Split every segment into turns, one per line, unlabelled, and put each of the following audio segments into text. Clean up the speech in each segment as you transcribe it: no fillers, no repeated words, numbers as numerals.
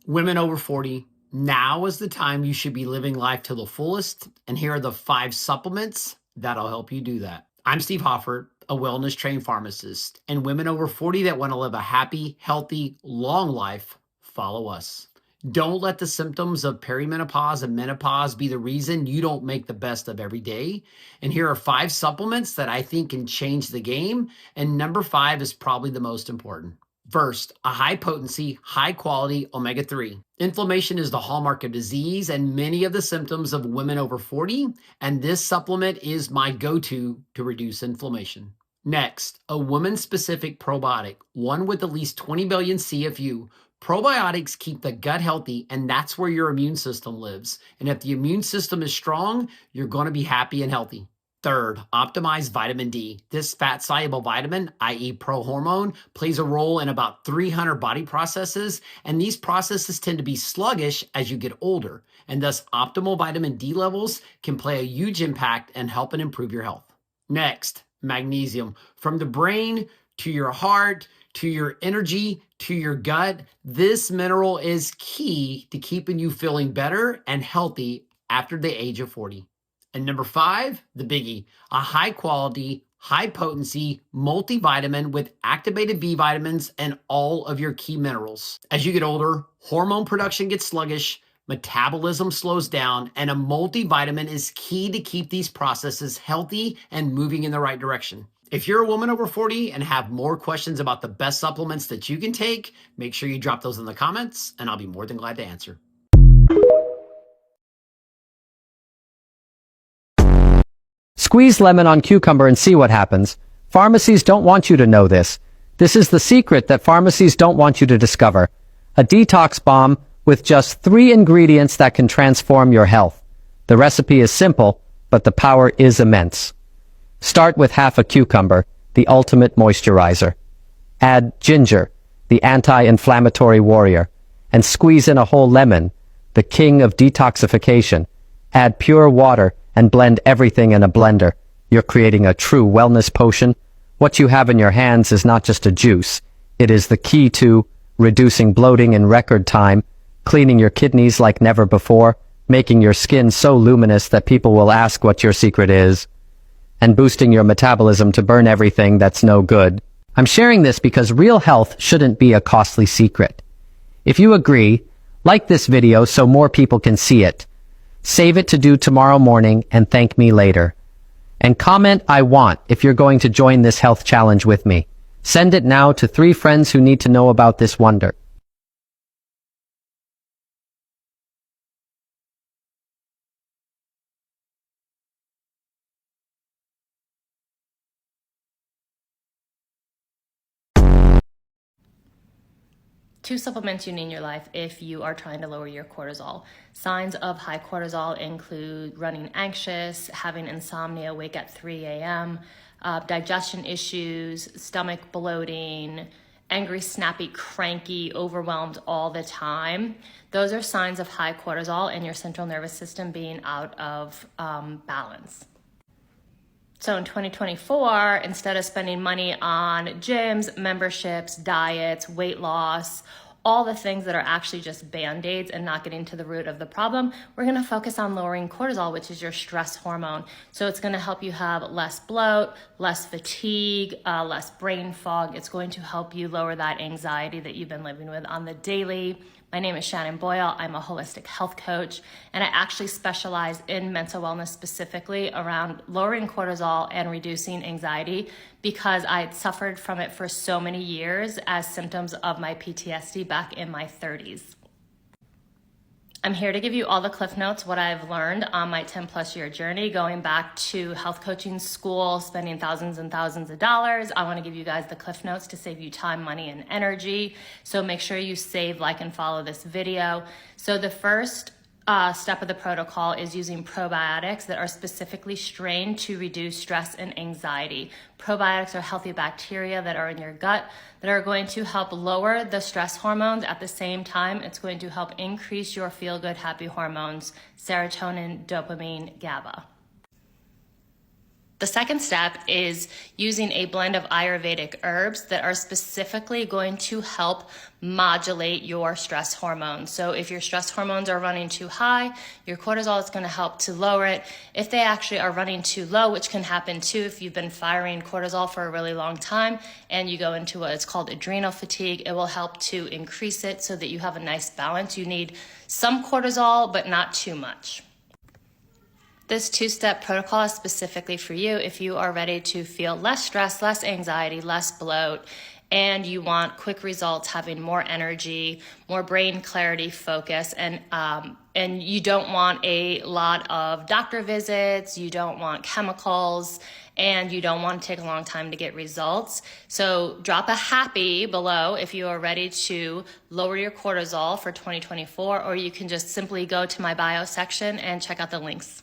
Women over 40, now is the time you should be living life to the fullest. And here are the 5 supplements that'll help you do that. I'm Steve Hoffert, a wellness trained pharmacist, and women over 40 that want to live a happy, healthy, long life, follow us. Don't let the symptoms of perimenopause and menopause be the reason you don't make the best of every day. And here are 5 supplements that I think can change the game. And number 5 is probably the most important. First, a high potency, high quality omega-3. Inflammation is the hallmark of disease and many of the symptoms of women over 40, and this supplement is my go-to to reduce inflammation. Next, a woman-specific probiotic, one with at least 20 billion CFU. Probiotics keep the gut healthy, and that's where your immune system lives. And if the immune system is strong, you're going to be happy and healthy. Third, optimize vitamin D. This fat-soluble vitamin, i.e. prohormone, plays a role in about 300 body processes, and these processes tend to be sluggish as you get older, and thus optimal vitamin D levels can play a huge impact and help and improve your health. Next, magnesium. From the brain to your heart, to your energy, to your gut, this mineral is key to keeping you feeling better and healthy after the age of 40. And number 5, the biggie, a high quality, high potency multivitamin with activated B vitamins and all of your key minerals. As you get older, hormone production gets sluggish, metabolism slows down, and a multivitamin is key to keep these processes healthy and moving in the right direction. If you're a woman over 40 and have more questions about the best supplements that you can take, make sure you drop those in the comments and I'll be more than glad to answer.
Squeeze lemon on cucumber and see what happens. Pharmacies don't want you to know this. This is the secret that pharmacies don't want you to discover. A detox bomb with just 3 ingredients that can transform your health. The recipe is simple, but the power is immense. Start with half a cucumber, the ultimate moisturizer. Add ginger, the anti-inflammatory warrior, and squeeze in a whole lemon, the king of detoxification. Add pure water and blend everything in a blender. You're creating a true wellness potion. What you have in your hands is not just a juice. It is the key to reducing bloating in record time, cleaning your kidneys like never before, making your skin so luminous that people will ask what your secret is, and boosting your metabolism to burn everything that's no good. I'm sharing this because real health shouldn't be a costly secret. If you agree, like this video so more people can see it. Save it to do tomorrow morning and thank me later. And comment I want if you're going to join this health challenge with me. Send it now to 3 friends who need to know about this wonder.
Two supplements you need in your life if you are trying to lower your cortisol. Signs of high cortisol include running anxious, having insomnia, wake at 3 a.m., digestion issues, stomach bloating, angry, snappy, cranky, overwhelmed all the time. Those are signs of high cortisol and your central nervous system being out of balance. So in 2024, instead of spending money on gyms, memberships, diets, weight loss, all the things that are actually just band-aids and not getting to the root of the problem, we're gonna focus on lowering cortisol, which is your stress hormone. So it's gonna help you have less bloat, less fatigue, less brain fog. It's going to help you lower that anxiety that you've been living with on the daily. My name is Shannon Boyle. I'm a holistic health coach, and I actually specialize in mental wellness, specifically around lowering cortisol and reducing anxiety, because I had suffered from it for so many years as symptoms of my PTSD back in my 30s. I'm here to give you all the cliff notes, what I've learned on my 10+ year journey, going back to health coaching school, spending thousands and thousands of dollars. I want to give you guys the cliff notes to save you time, money, and energy. So make sure you save, like, and follow this video. So the first step of the protocol is using probiotics that are specifically strained to reduce stress and anxiety. Probiotics are healthy bacteria that are in your gut that are going to help lower the stress hormones. At the same time, it's going to help increase your feel-good, happy hormones, serotonin, dopamine, GABA. The second step is using a blend of Ayurvedic herbs that are specifically going to help modulate your stress hormones. So if your stress hormones are running too high, your cortisol is going to help to lower it. If they actually are running too low, which can happen too if you've been firing cortisol for a really long time and you go into what is called adrenal fatigue, it will help to increase it so that you have a nice balance. You need some cortisol, but not too much. This two-step protocol is specifically for you if you are ready to feel less stress, less anxiety, less bloat, and you want quick results, having more energy, more brain clarity, focus, and you don't want a lot of doctor visits, you don't want chemicals, and you don't want to take a long time to get results. So drop a happy below if you are ready to lower your cortisol for 2024, or you can just simply go to my bio section and check out the links.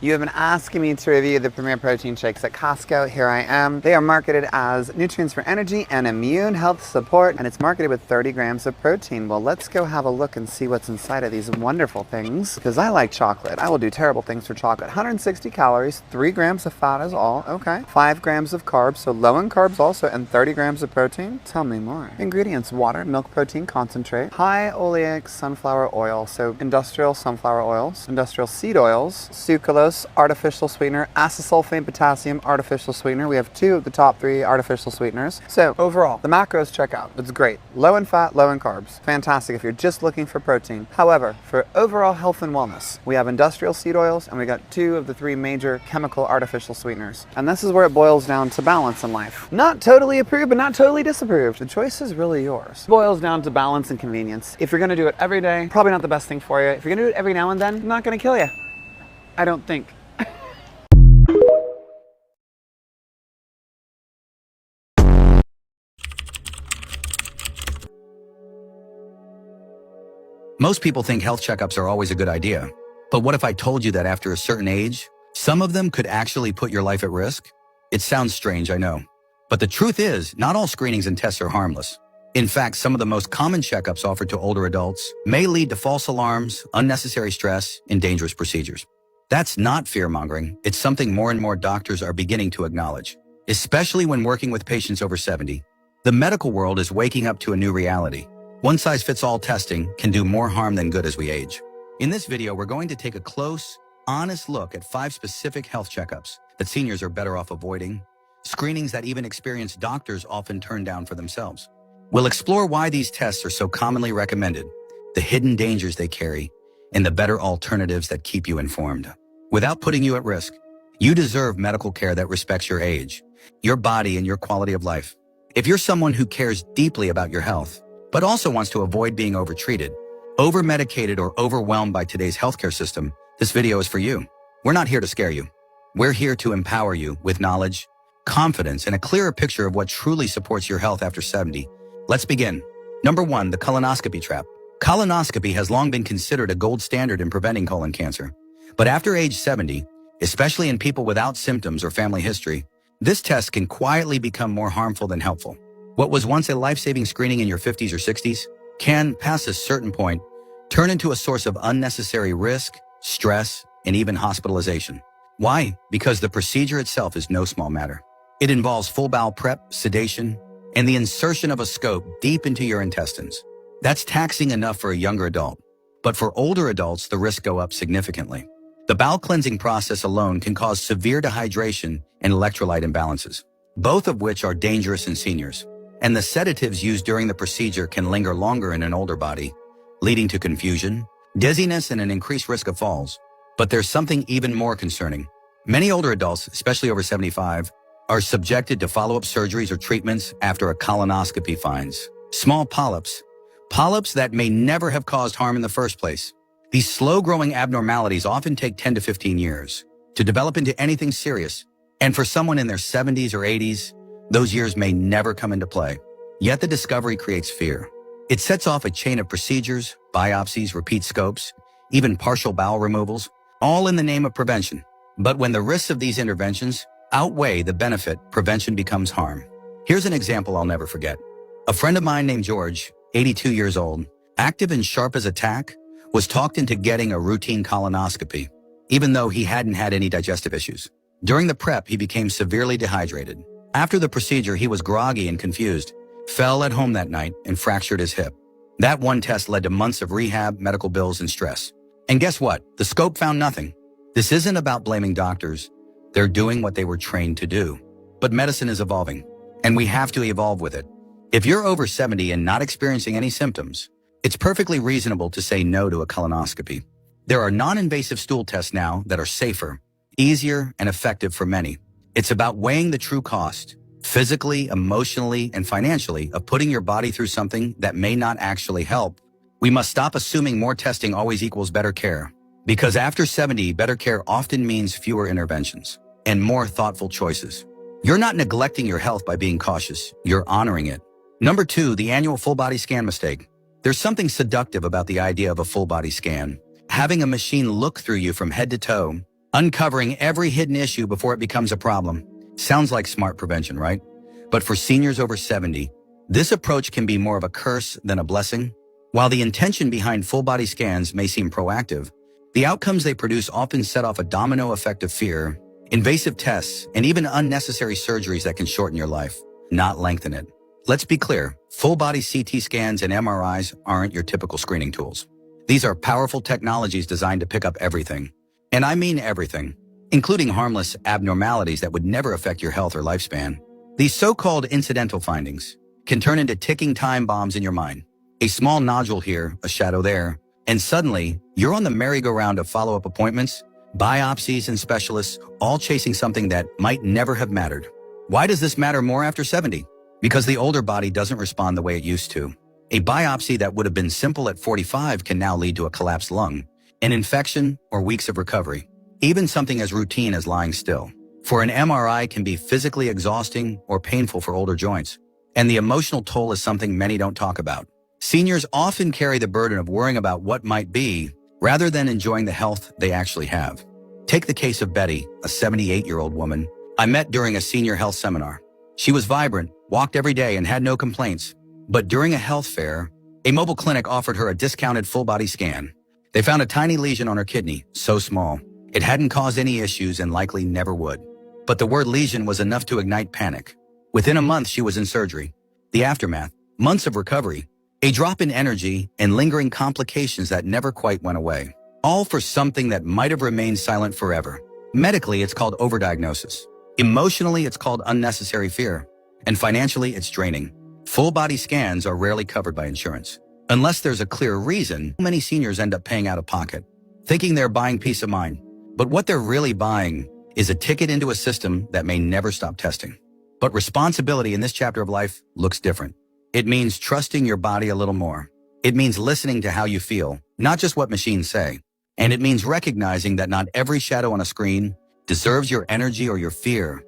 You have been asking me to review the Premier Protein Shakes at Costco. Here I am. They are marketed as nutrients for energy and immune health support, and it's marketed with 30 grams of protein. Well, let's go have a look and see what's inside of these wonderful things, because I like chocolate. I will do terrible things for chocolate. 160 calories, 3 grams of fat is all, okay. 5 grams of carbs, so low in carbs also, and 30 grams of protein. Tell me more. Ingredients: water, milk protein concentrate, high oleic sunflower oil, so industrial sunflower oils, industrial seed oils, sucralose, artificial sweetener, acesulfame potassium, artificial sweetener. We have 2 of the top 3 artificial sweeteners. So overall, the macros check out. It's great. Low in fat, low in carbs. Fantastic if you're just looking for protein. However, for overall health and wellness, we have industrial seed oils, and we got 2 of the 3 major chemical artificial sweeteners. And this is where it boils down to balance in life. Not totally approved, but not totally disapproved. The choice is really yours. It boils down to balance and convenience. If you're gonna do it every day, probably not the best thing for you. If you're gonna do it every now and then, not gonna kill you. I don't think.
Most people think health checkups are always a good idea. But what if I told you that after a certain age, some of them could actually put your life at risk? It sounds strange, I know. But the truth is, not all screenings and tests are harmless. In fact, some of the most common checkups offered to older adults may lead to false alarms, unnecessary stress, and dangerous procedures. That's not fear-mongering. It's something more and more doctors are beginning to acknowledge, especially when working with patients over 70. The medical world is waking up to a new reality. One-size-fits-all testing can do more harm than good as we age. In this video, we're going to take a close, honest look at 5 specific health checkups that seniors are better off avoiding, screenings that even experienced doctors often turn down for themselves. We'll explore why these tests are so commonly recommended, the hidden dangers they carry, and the better alternatives that keep you informed. Without putting you at risk, you deserve medical care that respects your age, your body, and your quality of life. If you're someone who cares deeply about your health, but also wants to avoid being overtreated, over-medicated, or overwhelmed by today's healthcare system, this video is for you. We're not here to scare you. We're here to empower you with knowledge, confidence, and a clearer picture of what truly supports your health after 70. Let's begin. Number 1, the colonoscopy trap. Colonoscopy has long been considered a gold standard in preventing colon cancer. But after age 70, especially in people without symptoms or family history, this test can quietly become more harmful than helpful. What was once a life-saving screening in your 50s or 60s can, past a certain point, turn into a source of unnecessary risk, stress, and even hospitalization. Why? Because the procedure itself is no small matter. It involves full bowel prep, sedation, and the insertion of a scope deep into your intestines. That's taxing enough for a younger adult. But for older adults, the risks go up significantly. The bowel cleansing process alone can cause severe dehydration and electrolyte imbalances, both of which are dangerous in seniors. And the sedatives used during the procedure can linger longer in an older body, leading to confusion, dizziness, and an increased risk of falls. But there's something even more concerning. Many older adults, especially over 75, are subjected to follow-up surgeries or treatments after a colonoscopy finds small polyps that may never have caused harm in the first place. These slow-growing abnormalities often take 10 to 15 years to develop into anything serious. And for someone in their 70s or 80s, those years may never come into play. Yet the discovery creates fear. It sets off a chain of procedures, biopsies, repeat scopes, even partial bowel removals, all in the name of prevention. But when the risks of these interventions outweigh the benefit, prevention becomes harm. Here's an example I'll never forget. A friend of mine named George, 82 years old, active and sharp as a tack, was talked into getting a routine colonoscopy. even though he hadn't had any digestive issues. During the prep, he became severely dehydrated. After the procedure, he was groggy and confused, fell at home that night, and fractured his hip. That one test led to months of rehab, medical bills, and stress. And guess what? The scope found nothing. This isn't about blaming doctors. They're doing what they were trained to do. But medicine is evolving, and we have to evolve with it. If you're over 70 and not experiencing any symptoms, it's perfectly reasonable to say no to a colonoscopy. There are non-invasive stool tests now that are safer, easier, and effective for many. It's about weighing the true cost, physically, emotionally, and financially, of putting your body through something that may not actually help. We must stop assuming more testing always equals better care. Because after 70, better care often means fewer interventions and more thoughtful choices. You're not neglecting your health by being cautious. You're honoring it. Number 2, the annual full body scan mistake. There's something seductive about the idea of a full body scan. Having a machine look through you from head to toe, uncovering every hidden issue before it becomes a problem. Sounds like smart prevention, right? But for seniors over 70, this approach can be more of a curse than a blessing. While the intention behind full body scans may seem proactive, the outcomes they produce often set off a domino effect of fear, invasive tests, and even unnecessary surgeries that can shorten your life, not lengthen it. Let's be clear, full-body CT scans and MRIs aren't your typical screening tools. These are powerful technologies designed to pick up everything. And I mean everything, including harmless abnormalities that would never affect your health or lifespan. These so-called incidental findings can turn into ticking time bombs in your mind. A small nodule here, a shadow there, and suddenly, you're on the merry-go-round of follow-up appointments, biopsies, and specialists, all chasing something that might never have mattered. Why does this matter more after 70? Because the older body doesn't respond the way it used to. A biopsy that would have been simple at 45 can now lead to a collapsed lung, an infection, or weeks of recovery. Even something as routine as lying still. For an MRI can be physically exhausting or painful for older joints. And the emotional toll is something many don't talk about. Seniors often carry the burden of worrying about what might be, rather than enjoying the health they actually have. Take the case of Betty, a 78-year-old woman I met during a senior health seminar. She was vibrant, walked every day, and had no complaints. But during a health fair, a mobile clinic offered her a discounted full-body scan. They found a tiny lesion on her kidney, so small. It hadn't caused any issues and likely never would. But the word lesion was enough to ignite panic. Within a month, she was in surgery. The aftermath, months of recovery, a drop in energy, and lingering complications that never quite went away. All for something that might have remained silent forever. Medically, it's called overdiagnosis. Emotionally, it's called unnecessary fear. And financially, it's draining. Full-body scans are rarely covered by insurance. Unless there's a clear reason, many seniors end up paying out of pocket, thinking they're buying peace of mind. But what they're really buying is a ticket into a system that may never stop testing. But responsibility in this chapter of life looks different. It means trusting your body a little more. It means listening to how you feel, not just what machines say. And it means recognizing that not every shadow on a screen deserves your energy or your fear.